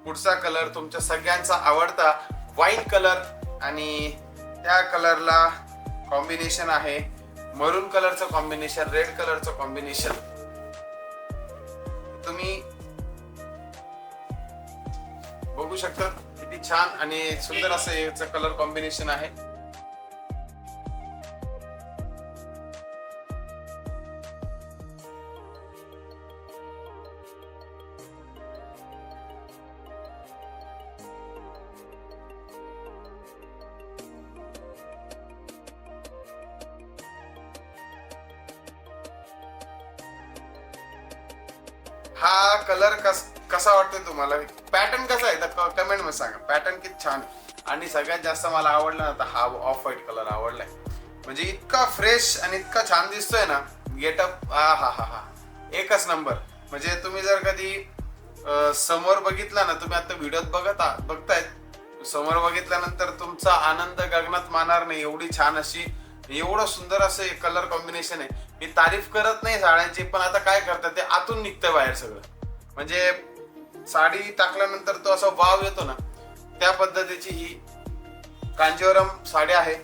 पुढचा कलर तुमच्या सगळ्यांचा आवडता वाईन कलर आणि त्या कलरला कॉम्बिनेशन आहे मरून कलरचं कॉम्बिनेशन, रेड कलरचं कॉम्बिनेशन. तुम्ही बघू शकता किती छान आणि सुंदर असं याचं कलर कॉम्बिनेशन आहे. हा कलर कसा वाटतोय तुम्हाला, पॅटर्न कसा आहे तर कमेंट मध्ये सांगा. पॅटर्न किती छान आणि सगळ्यात जास्त मला आवडला ना हा ऑफ व्हाईट कलर आवडलाय. म्हणजे इतका फ्रेश आणि इतका छान दिसतोय ना गेटअप. हा हा हा हा एकच नंबर. म्हणजे तुम्ही जर कधी समोर बघितला ना, तुम्ही आता व्हिडिओत बघताय, समोर बघितल्यानंतर तुमचा आनंद गगनात मानणार नाही. एवढी छान अशी एवढं सुंदर असं कलर कॉम्बिनेशन आहे. मी तारीफ करत नाही साड्यांची, पण आता काय करतात ते आतून निघतं बाहेर सगळं. म्हणजे साडी टाकल्यानंतर तो असा वाव येतो ना, त्या पद्धतीची ही कांजीवरम साडी आहे.